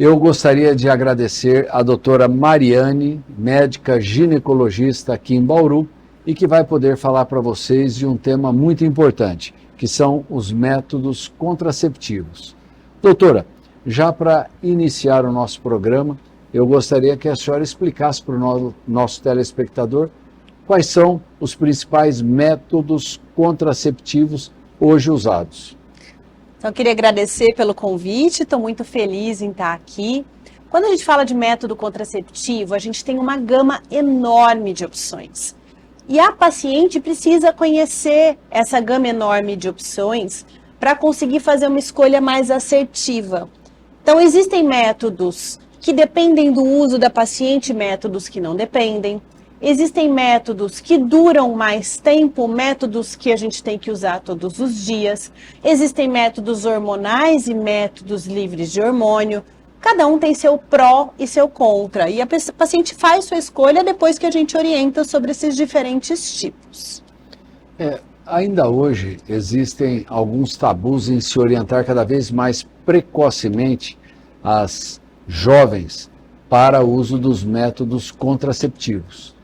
Eu gostaria de agradecer a doutora Mariane, médica ginecologista aqui em Bauru, e que vai poder falar para vocês de um tema muito importante, que são os métodos contraceptivos. Doutora, já para iniciar o nosso programa, eu gostaria que a senhora explicasse para o nosso telespectador quais são os principais métodos contraceptivos hoje usados. Então, eu queria agradecer pelo convite, estou muito feliz em estar aqui. Quando a gente fala de método contraceptivo, a gente tem uma gama enorme de opções. E a paciente precisa conhecer essa gama enorme de opções para conseguir fazer uma escolha mais assertiva. Então, existem métodos que dependem do uso da paciente, métodos que não dependem. Existem métodos que duram mais tempo, métodos que a gente tem que usar todos os dias. Existem métodos hormonais e métodos livres de hormônio. Cada um tem seu pró e seu contra. E a paciente faz sua escolha depois que a gente orienta sobre esses diferentes tipos. Ainda hoje existem alguns tabus em se orientar cada vez mais precocemente as jovens para o uso dos métodos contraceptivos.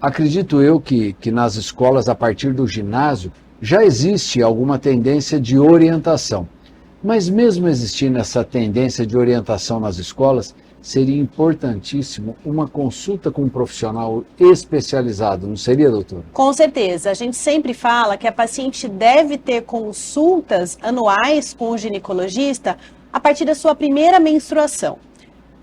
Acredito eu que nas escolas, a partir do ginásio, já existe alguma tendência de orientação. Mas mesmo existindo essa tendência de orientação nas escolas, seria importantíssimo uma consulta com um profissional especializado, não seria, doutor? Com certeza. A gente sempre fala que a paciente deve ter consultas anuais com o ginecologista a partir da sua primeira menstruação.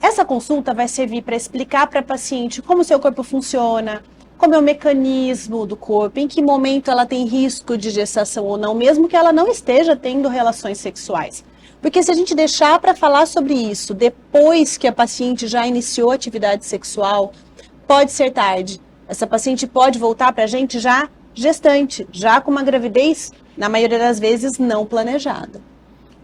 Essa consulta vai servir para explicar para a paciente como o seu corpo funciona, como é o mecanismo do corpo, em que momento ela tem risco de gestação ou não, mesmo que ela não esteja tendo relações sexuais. Porque se a gente deixar para falar sobre isso depois que a paciente já iniciou a atividade sexual, pode ser tarde. Essa paciente pode voltar para a gente já gestante, já com uma gravidez, na maioria das vezes, não planejada.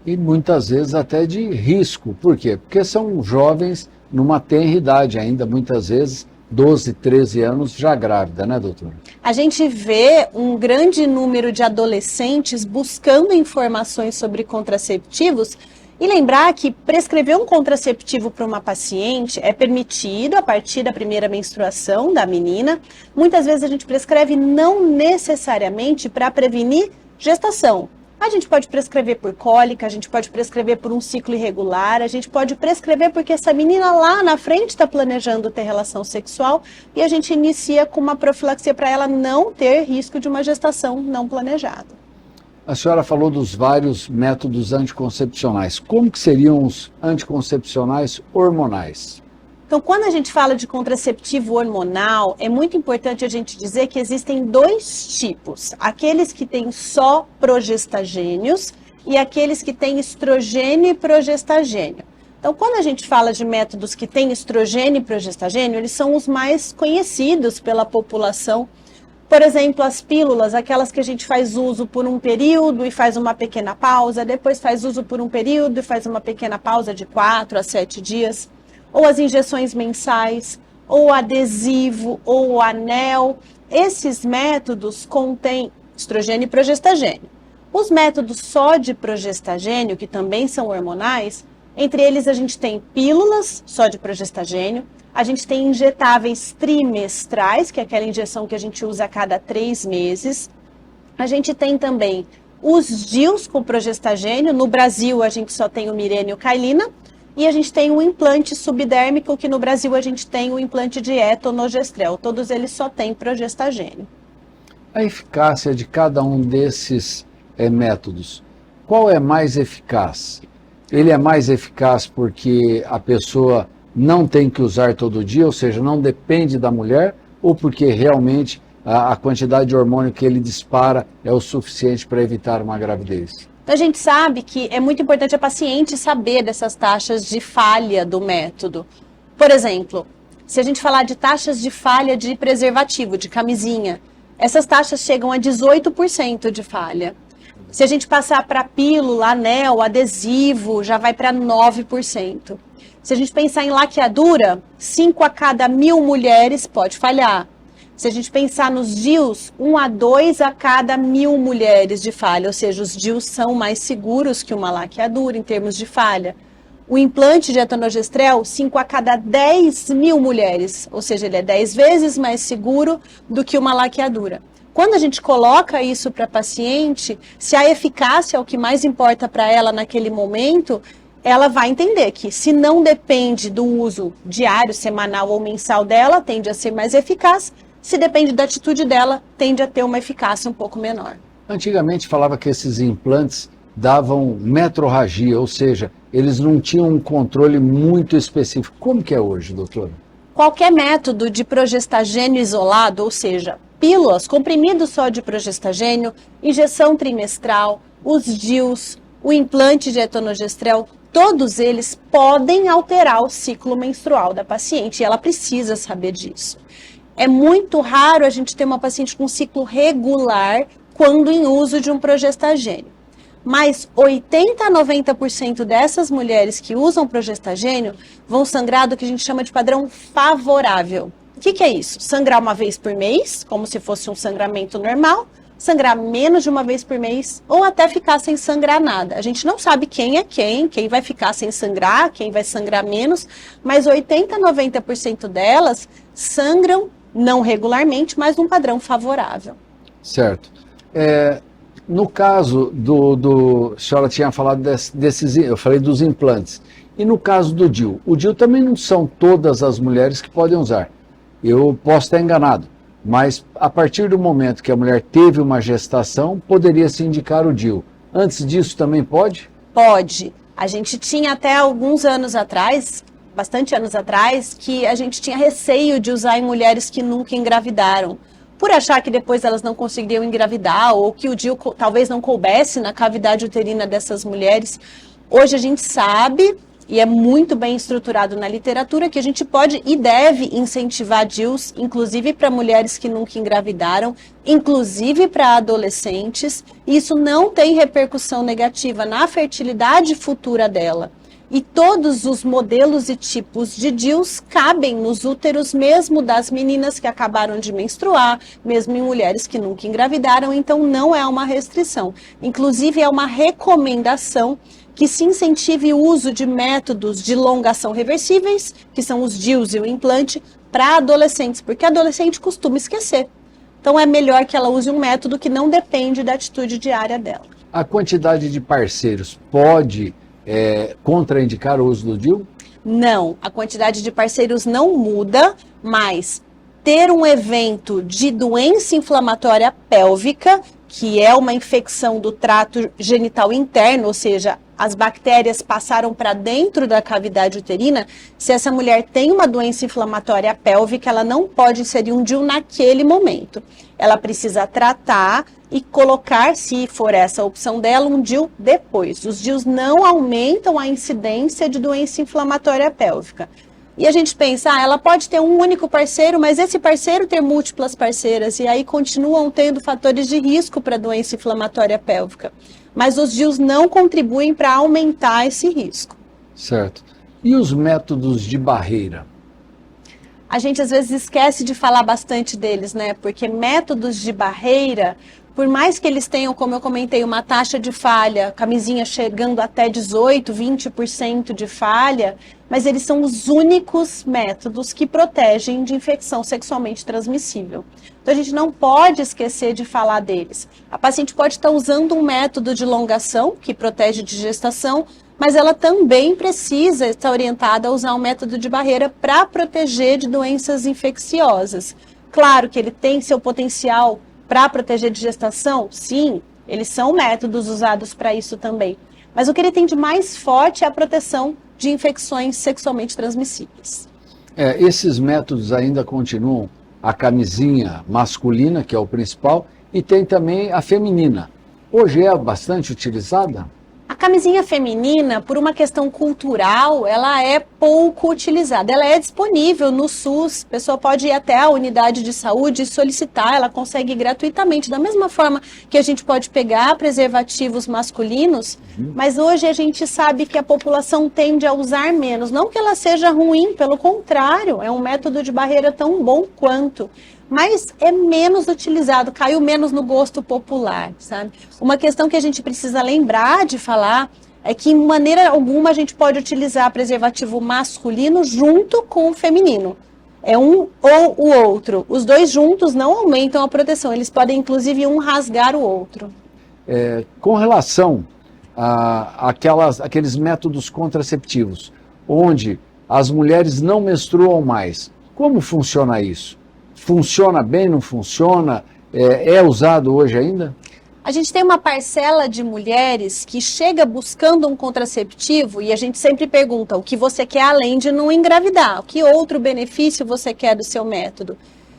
E muitas vezes até de risco. Por quê? Porque são jovens numa tenra idade ainda, muitas vezes 12, 13 anos já grávida, né, doutora? A gente vê um grande número de adolescentes buscando informações sobre contraceptivos e lembrar que prescrever um contraceptivo para uma paciente é permitido a partir da primeira menstruação da menina. Muitas vezes a gente prescreve não necessariamente para prevenir gestação. A gente pode prescrever por cólica, a gente pode prescrever por um ciclo irregular, a gente pode prescrever porque essa menina lá na frente está planejando ter relação sexual e a gente inicia com uma profilaxia para ela não ter risco de uma gestação não planejada. A senhora falou dos vários métodos anticoncepcionais. Como que seriam os anticoncepcionais hormonais? Então, quando a gente fala de contraceptivo hormonal, é muito importante a gente dizer que existem dois tipos. Aqueles que têm só progestagênios e aqueles que têm estrogênio e progestagênio. Então, quando a gente fala de métodos que têm estrogênio e progestagênio, eles são os mais conhecidos pela população. Por exemplo, as pílulas, aquelas que a gente faz uso por um período e faz uma pequena pausa, depois faz uso por um período e faz uma pequena pausa de 4 a 7 dias. Ou as injeções mensais, ou adesivo, ou anel. Esses métodos contêm estrogênio e progestagênio. Os métodos só de progestagênio, que também são hormonais, entre eles a gente tem pílulas só de progestagênio, a gente tem injetáveis trimestrais, que é aquela injeção que a gente usa a cada 3 meses. A gente tem também os DIUs com progestagênio. No Brasil a gente só tem o Mirena e o Cailina. E a gente tem um implante subdérmico, que no Brasil a gente tem o implante de etonogestrel. Todos eles só têm progestagênio. A eficácia de cada um desses métodos, qual é mais eficaz? Ele é mais eficaz porque a pessoa não tem que usar todo dia, ou seja, não depende da mulher, ou porque realmente a quantidade de hormônio que ele dispara é o suficiente para evitar uma gravidez? Então, a gente sabe que é muito importante a paciente saber dessas taxas de falha do método. Por exemplo, se a gente falar de taxas de falha de preservativo, de camisinha, essas taxas chegam a 18% de falha. Se a gente passar para pílula, anel, adesivo, já vai para 9%. Se a gente pensar em laqueadura, 5 a cada 1.000 mulheres pode falhar. Se a gente pensar nos DIUs, 1 a 2 a cada 1.000 mulheres de falha, ou seja, os DIUs são mais seguros que uma laqueadura em termos de falha. O implante de etonogestrel, 5 a cada 10 mil mulheres, ou seja, ele é 10 vezes mais seguro do que uma laqueadura. Quando a gente coloca isso para a paciente, se a eficácia é o que mais importa para ela naquele momento, ela vai entender que se não depende do uso diário, semanal ou mensal dela, tende a ser mais eficaz. Se depende da atitude dela, tende a ter uma eficácia um pouco menor. Antigamente falava que esses implantes davam metrorragia, ou seja, eles não tinham um controle muito específico. Como que é hoje, doutora? Qualquer método de progestagênio isolado, ou seja, pílulas, comprimidos só de progestagênio, injeção trimestral, os DIUs, o implante de etonogestrel, todos eles podem alterar o ciclo menstrual da paciente e ela precisa saber disso. É muito raro a gente ter uma paciente com ciclo regular quando em uso de um progestagênio. Mas 80 a 90% dessas mulheres que usam progestagênio vão sangrar do que a gente chama de padrão favorável. O que é isso? Sangrar uma vez por mês, como se fosse um sangramento normal, sangrar menos de uma vez por mês ou até ficar sem sangrar nada. A gente não sabe quem é quem vai ficar sem sangrar, quem vai sangrar menos, mas 80 a 90% delas sangram não regularmente, mas num padrão favorável. Certo. No caso a senhora tinha falado desses, eu falei dos implantes. E no caso do DIU? O DIU também não são todas as mulheres que podem usar. Eu posso estar enganado, mas a partir do momento que a mulher teve uma gestação, poderia se indicar o DIU. Antes disso também pode? Pode. A gente tinha até alguns anos atrás, bastante anos atrás, que a gente tinha receio de usar em mulheres que nunca engravidaram. Por achar que depois elas não conseguiriam engravidar ou que o DIU talvez não coubesse na cavidade uterina dessas mulheres. Hoje a gente sabe, e é muito bem estruturado na literatura, que a gente pode e deve incentivar DIUs, inclusive para mulheres que nunca engravidaram, inclusive para adolescentes. E isso não tem repercussão negativa na fertilidade futura dela. E todos os modelos e tipos de DIUs cabem nos úteros mesmo das meninas que acabaram de menstruar, mesmo em mulheres que nunca engravidaram, então não é uma restrição. Inclusive é uma recomendação que se incentive o uso de métodos de elongação reversíveis, que são os DIUs e o implante, para adolescentes, porque a adolescente costuma esquecer. Então é melhor que ela use um método que não depende da atitude diária dela. A quantidade de parceiros pode contraindicar o uso do DIU? Não, a quantidade de parceiros não muda, mas ter um evento de doença inflamatória pélvica, que é uma infecção do trato genital interno, ou seja, as bactérias passaram para dentro da cavidade uterina, se essa mulher tem uma doença inflamatória pélvica, ela não pode inserir um DIU naquele momento. Ela precisa tratar e colocar, se for essa a opção dela, um DIU depois. Os DIUs não aumentam a incidência de doença inflamatória pélvica. E a gente pensa, ela pode ter um único parceiro, mas esse parceiro ter múltiplas parceiras, e aí continuam tendo fatores de risco para doença inflamatória pélvica. Mas os DIUs não contribuem para aumentar esse risco. Certo. E os métodos de barreira? A gente às vezes esquece de falar bastante deles, né? Porque métodos de barreira, por mais que eles tenham, como eu comentei, uma taxa de falha, camisinha chegando até 18, 20% de falha, mas eles são os únicos métodos que protegem de infecção sexualmente transmissível. Então a gente não pode esquecer de falar deles. A paciente pode estar usando um método de elongação, que protege de gestação, mas ela também precisa estar orientada a usar um método de barreira para proteger de doenças infecciosas. Claro que ele tem seu potencial para proteger de gestação, sim, eles são métodos usados para isso também. Mas o que ele tem de mais forte é a proteção de infecções sexualmente transmissíveis. Esses métodos ainda continuam, a camisinha masculina, que é o principal, e tem também a feminina. Hoje é bastante utilizada? A camisinha feminina, por uma questão cultural, ela é pouco utilizada. Ela é disponível no SUS, a pessoa pode ir até a unidade de saúde e solicitar, ela consegue gratuitamente, da mesma forma que a gente pode pegar preservativos masculinos, mas hoje a gente sabe que a população tende a usar menos. Não que ela seja ruim, pelo contrário, é um método de barreira tão bom quanto. Mas é menos utilizado, caiu menos no gosto popular, sabe? Uma questão que a gente precisa lembrar de falar é que, em maneira alguma, a gente pode utilizar preservativo masculino junto com o feminino. É um ou o outro. Os dois juntos não aumentam a proteção. Eles podem, inclusive, um rasgar o outro. Com relação àqueles métodos contraceptivos, onde as mulheres não menstruam mais, como funciona isso? Funciona bem, não funciona? É usado hoje ainda? A gente tem uma parcela de mulheres que chega buscando um contraceptivo e a gente sempre pergunta o que você quer além de não engravidar, que outro benefício você quer do seu método.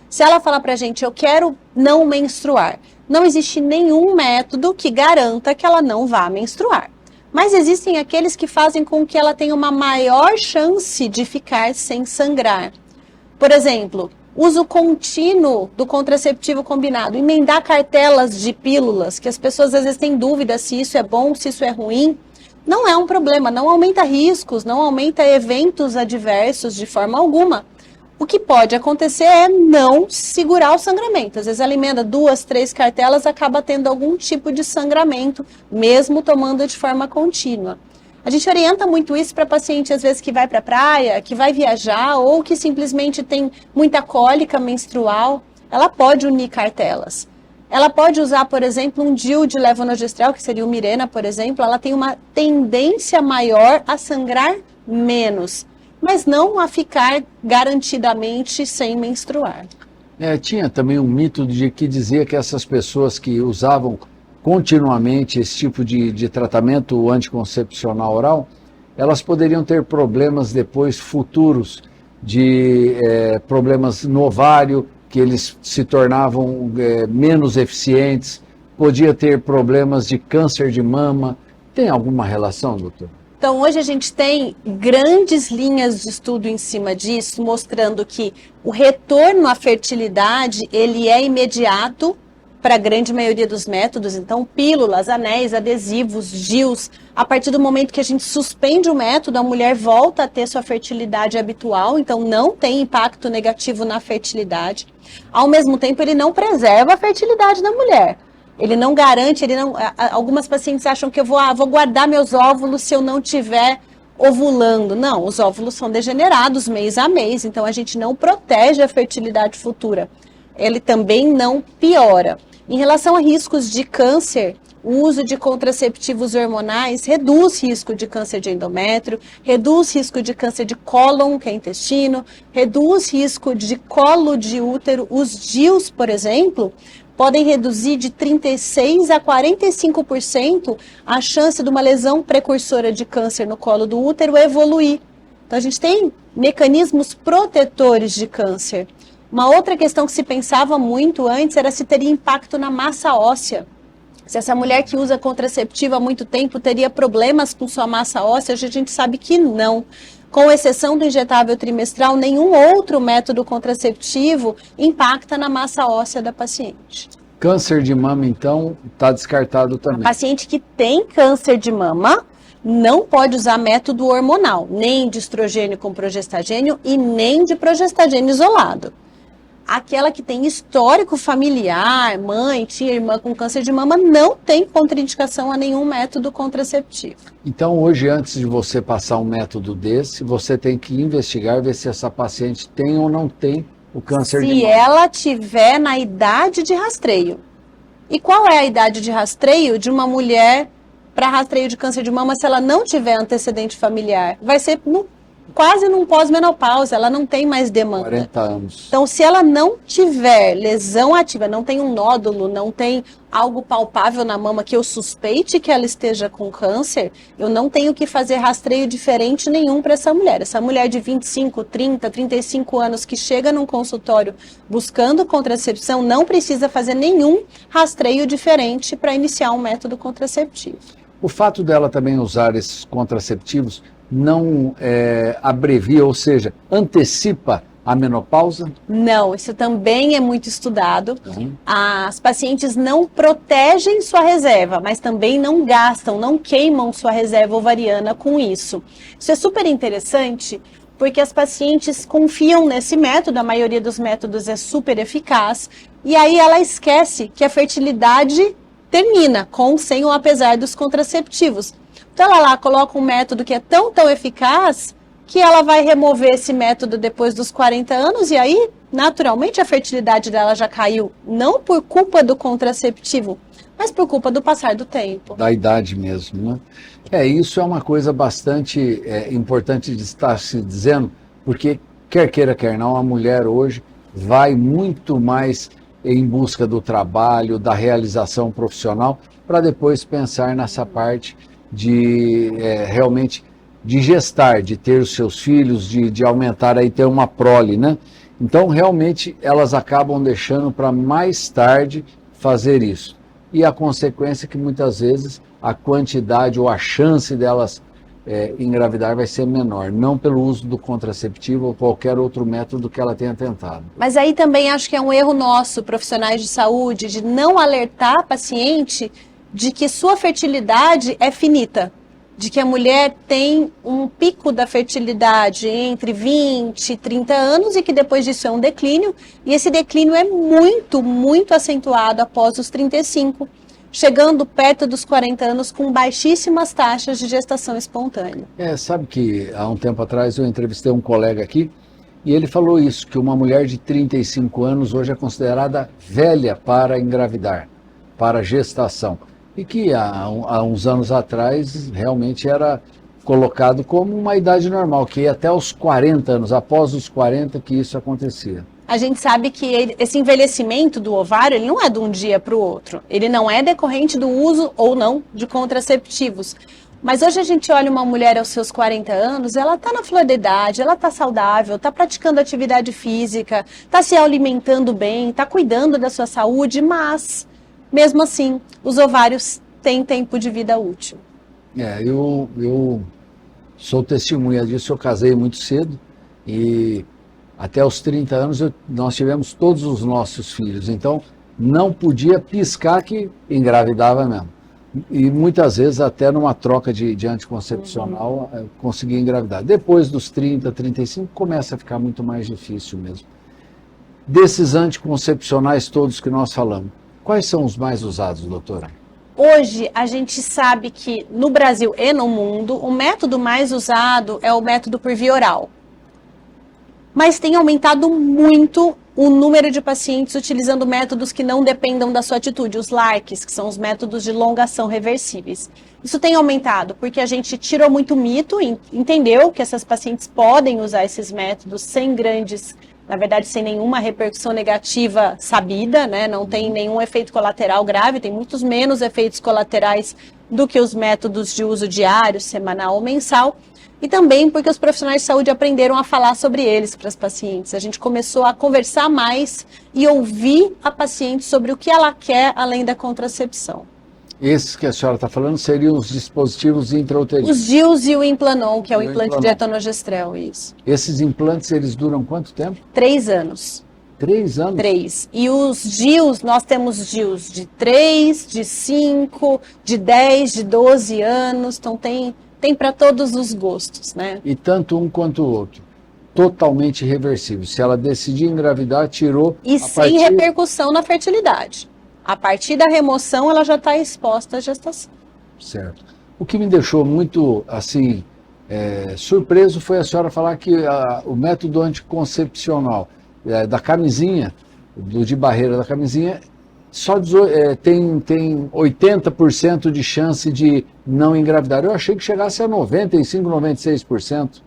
Se ela falar pra gente, eu quero não menstruar, não existe nenhum método que garanta que ela não vá menstruar. Mas existem aqueles que fazem com que ela tenha uma maior chance de ficar sem sangrar. Por exemplo, uso contínuo do contraceptivo combinado, emendar cartelas de pílulas, que as pessoas às vezes têm dúvida se isso é bom, se isso é ruim. Não é um problema, não aumenta riscos, não aumenta eventos adversos de forma alguma. O que pode acontecer é não segurar o sangramento. Às vezes ela emenda 2, 3 cartelas, acaba tendo algum tipo de sangramento, mesmo tomando de forma contínua. A gente orienta muito isso para paciente, às vezes, que vai para a praia, que vai viajar ou que simplesmente tem muita cólica menstrual. Ela pode unir cartelas. Ela pode usar, por exemplo, um DIU de levonorgestrel, que seria o Mirena, por exemplo. Ela tem uma tendência maior a sangrar menos, mas não a ficar garantidamente sem menstruar. Tinha também um mito de que dizia que essas pessoas que usavam continuamente esse tipo de tratamento anticoncepcional oral, elas poderiam ter problemas depois futuros de problemas no ovário, que eles se tornavam menos eficientes, podia ter problemas de câncer de mama. Tem alguma relação, doutor? Então, hoje a gente tem grandes linhas de estudo em cima disso, mostrando que o retorno à fertilidade, ele é imediato para a grande maioria dos métodos. Então, pílulas, anéis, adesivos, DIUs, a partir do momento que a gente suspende o método, a mulher volta a ter sua fertilidade habitual, então não tem impacto negativo na fertilidade. Ao mesmo tempo, ele não preserva a fertilidade da mulher. Ele não garante, algumas pacientes acham que eu vou guardar meus óvulos se eu não tiver ovulando. Não, os óvulos são degenerados mês a mês, então a gente não protege a fertilidade futura. Ele também não piora. Em relação a riscos de câncer, o uso de contraceptivos hormonais reduz risco de câncer de endométrio, reduz risco de câncer de cólon, que é intestino, reduz risco de colo de útero. Os DIUs, por exemplo, podem reduzir de 36% a 45% a chance de uma lesão precursora de câncer no colo do útero evoluir. Então, a gente tem mecanismos protetores de câncer. Uma outra questão que se pensava muito antes era se teria impacto na massa óssea. Se essa mulher que usa contraceptivo há muito tempo teria problemas com sua massa óssea, hoje a gente sabe que não. Com exceção do injetável trimestral, nenhum outro método contraceptivo impacta na massa óssea da paciente. Câncer de mama, então, está descartado também. A paciente que tem câncer de mama não pode usar método hormonal, nem de estrogênio com progestagênio e nem de progestagênio isolado. Aquela que tem histórico familiar, mãe, tia, irmã com câncer de mama, não tem contraindicação a nenhum método contraceptivo. Então, hoje, antes de você passar um método desse, você tem que investigar, ver se essa paciente tem ou não tem o câncer de mama. Se ela tiver na idade de rastreio. E qual é a idade de rastreio de uma mulher para rastreio de câncer de mama se ela não tiver antecedente familiar? Vai ser quase num pós-menopausa, ela não tem mais demanda. 40 anos. Então, se ela não tiver lesão ativa, não tem um nódulo, não tem algo palpável na mama que eu suspeite que ela esteja com câncer, eu não tenho que fazer rastreio diferente nenhum para essa mulher. Essa mulher de 25, 30, 35 anos que chega num consultório buscando contracepção, não precisa fazer nenhum rastreio diferente para iniciar um método contraceptivo. O fato dela também usar esses contraceptivos não abrevia, ou seja, antecipa a menopausa? Não, isso também é muito estudado. As pacientes não protegem sua reserva, mas também não gastam, não queimam sua reserva ovariana com isso. Isso é super interessante, porque as pacientes confiam nesse método, a maioria dos métodos é super eficaz, e aí ela esquece que a fertilidade termina, com, sem ou apesar dos contraceptivos. Então ela lá coloca um método que é tão eficaz que ela vai remover esse método depois dos 40 anos e aí, naturalmente, a fertilidade dela já caiu, não por culpa do contraceptivo, mas por culpa do passar do tempo. Da idade mesmo, né? Isso é uma coisa bastante importante de estar se dizendo, porque quer queira, quer não, a mulher hoje vai muito mais em busca do trabalho, da realização profissional, para depois pensar nessa parte de realmente de gestar, de ter os seus filhos, de aumentar aí, ter uma prole, né? Então, realmente, elas acabam deixando para mais tarde fazer isso. E a consequência é que muitas vezes a quantidade ou a chance delas engravidar vai ser menor, não pelo uso do contraceptivo ou qualquer outro método que ela tenha tentado. Mas aí também acho que é um erro nosso, profissionais de saúde, de não alertar a paciente de que sua fertilidade é finita, de que a mulher tem um pico da fertilidade entre 20 e 30 anos e que depois disso é um declínio, e esse declínio é muito, muito acentuado após os 35, chegando perto dos 40 anos com baixíssimas taxas de gestação espontânea. Sabe que há um tempo atrás eu entrevistei um colega aqui e ele falou isso, que uma mulher de 35 anos hoje é considerada velha para engravidar, para gestação. E que há uns anos atrás realmente era colocado como uma idade normal, que ia até os 40 anos, após os 40 que isso acontecia. A gente sabe que esse envelhecimento do ovário, ele não é de um dia para o outro. Ele não é decorrente do uso ou não de contraceptivos. Mas hoje a gente olha uma mulher aos seus 40 anos, ela está na flor da idade, ela está saudável, está praticando atividade física, está se alimentando bem, está cuidando da sua saúde, mas, mesmo assim, os ovários têm tempo de vida útil. Eu sou testemunha disso, eu casei muito cedo e até os 30 anos nós tivemos todos os nossos filhos, então não podia piscar que engravidava mesmo. E muitas vezes até numa troca de anticoncepcional eu conseguia engravidar. Depois dos 30, 35 começa a ficar muito mais difícil mesmo. Desses anticoncepcionais todos que nós falamos, quais são os mais usados, doutora? Hoje, a gente sabe que no Brasil e no mundo, o método mais usado é o método por via oral. Mas tem aumentado muito o número de pacientes utilizando métodos que não dependam da sua atitude, os LARCs, que são os métodos de longa ação reversíveis. Isso tem aumentado porque a gente tirou muito mito, entendeu que essas pacientes podem usar esses métodos sem grandes, na verdade, sem nenhuma repercussão negativa sabida, né? Não tem nenhum efeito colateral grave, tem muitos menos efeitos colaterais do que os métodos de uso diário, semanal ou mensal. E também porque os profissionais de saúde aprenderam a falar sobre eles para as pacientes. A gente começou a conversar mais e ouvir a paciente sobre o que ela quer além da contracepção. Esses que a senhora está falando seriam os dispositivos intrauterinos? Os DIUs e o Implanon, que é o implante de etonogestrel, isso. Esses implantes, eles duram quanto tempo? 3 anos. 3 anos? 3. E os DIUs, nós temos DIUs de 3, de 5, de 10, de 12 anos, então tem para todos os gostos, né? E tanto um quanto o outro. Totalmente reversível. Se ela decidir engravidar, tirou... E sem repercussão na fertilidade. A partir da remoção, ela já está exposta à gestação. Certo. O que me deixou muito, assim, surpreso foi a senhora falar que o método anticoncepcional da camisinha, de barreira da camisinha, só tem 80% de chance de não engravidar. Eu achei que chegasse a 95%, 96%.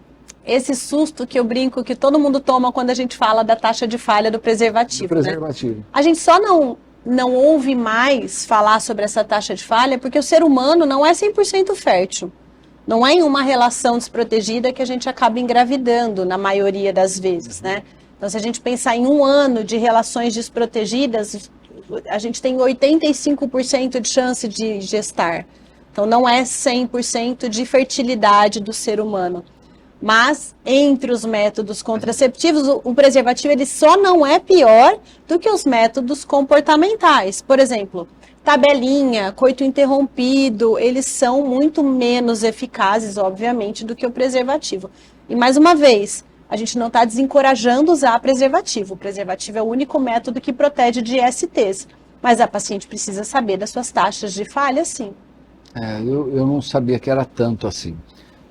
Esse susto que eu brinco que todo mundo toma quando a gente fala da taxa de falha do preservativo. Do preservativo. Né? A gente só não ouve mais falar sobre essa taxa de falha porque o ser humano não é 100% fértil. Não é em uma relação desprotegida que a gente acaba engravidando, na maioria das vezes, né? Então, se a gente pensar em 1 ano de relações desprotegidas, a gente tem 85% de chance de gestar. Então, não é 100% de fertilidade do ser humano. Mas, entre os métodos contraceptivos, o preservativo ele só não é pior do que os métodos comportamentais. Por exemplo, tabelinha, coito interrompido, eles são muito menos eficazes, obviamente, do que o preservativo. E, mais uma vez, a gente não está desencorajando usar preservativo. O preservativo é o único método que protege de ISTs. Mas a paciente precisa saber das suas taxas de falha, sim. Eu não sabia que era tanto assim.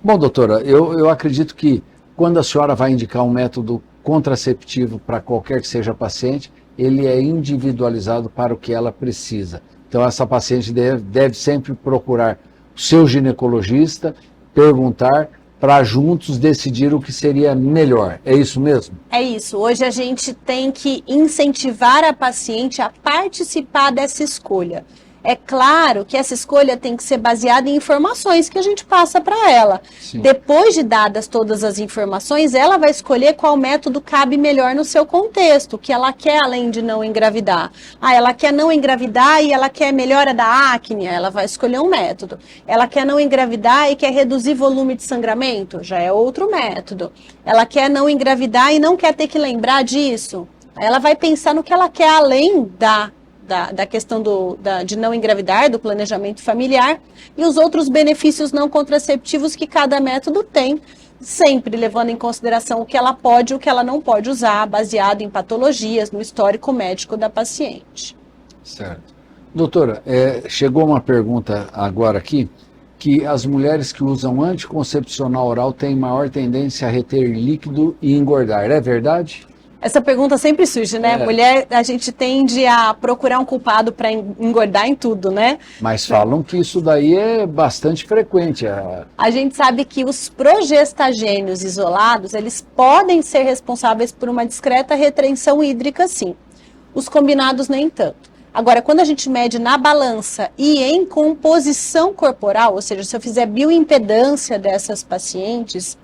Bom, doutora, eu acredito que quando a senhora vai indicar um método contraceptivo para qualquer que seja a paciente, ele é individualizado para o que ela precisa. Então, essa paciente deve sempre procurar o seu ginecologista, perguntar, para juntos decidir o que seria melhor. É isso mesmo? É isso. Hoje a gente tem que incentivar a paciente a participar dessa escolha. É claro que essa escolha tem que ser baseada em informações que a gente passa para ela. Sim. Depois de dadas todas as informações, ela vai escolher qual método cabe melhor no seu contexto, o que ela quer além de não engravidar. Ela quer não engravidar e ela quer melhora da acne, ela vai escolher um método. Ela quer não engravidar e quer reduzir volume de sangramento, já é outro método. Ela quer não engravidar e não quer ter que lembrar disso. Ela vai pensar no que ela quer além da questão de não engravidar, do planejamento familiar e os outros benefícios não contraceptivos que cada método tem, sempre levando em consideração o que ela pode e o que ela não pode usar, baseado em patologias, no histórico médico da paciente. Certo. Doutora, chegou uma pergunta agora aqui, que as mulheres que usam anticoncepcional oral têm maior tendência a reter líquido e engordar, é verdade? Essa pergunta sempre surge, né? Mulher, a gente tende a procurar um culpado para engordar em tudo, né? Mas falam que isso daí é bastante frequente. A gente sabe que os progestagênios isolados, eles podem ser responsáveis por uma discreta retenção hídrica, sim. Os combinados nem tanto. Agora, quando a gente mede na balança e em composição corporal, ou seja, se eu fizer bioimpedância dessas pacientes,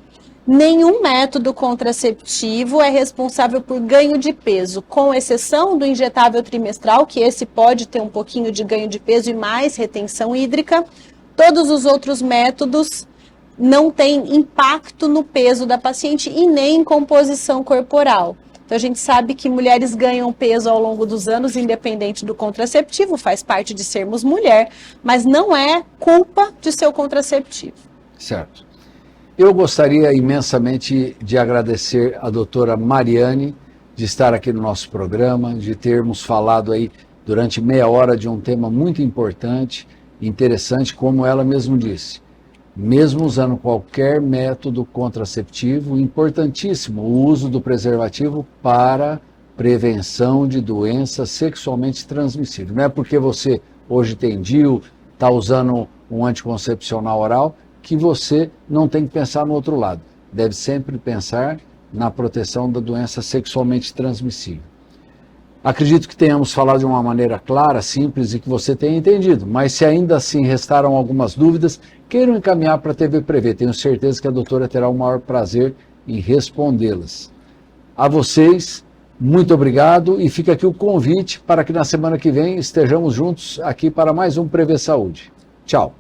nenhum método contraceptivo é responsável por ganho de peso, com exceção do injetável trimestral, que esse pode ter um pouquinho de ganho de peso e mais retenção hídrica. Todos os outros métodos não têm impacto no peso da paciente e nem em composição corporal. Então, a gente sabe que mulheres ganham peso ao longo dos anos, independente do contraceptivo, faz parte de sermos mulher, mas não é culpa de seu contraceptivo. Certo. Eu gostaria imensamente de agradecer a doutora Mariane de estar aqui no nosso programa, de termos falado aí durante meia hora de um tema muito importante, interessante, como ela mesmo disse. Mesmo usando qualquer método contraceptivo, importantíssimo o uso do preservativo para prevenção de doenças sexualmente transmissíveis. Não é porque você hoje tem DIU, está usando um anticoncepcional oral, que você não tem que pensar no outro lado. Deve sempre pensar na proteção da doença sexualmente transmissível. Acredito que tenhamos falado de uma maneira clara, simples e que você tenha entendido, mas se ainda assim restaram algumas dúvidas, queiram encaminhar para a TV Prevê. Tenho certeza que a doutora terá o maior prazer em respondê-las. A vocês, muito obrigado e fica aqui o convite para que na semana que vem estejamos juntos aqui para mais um Prevê Saúde. Tchau.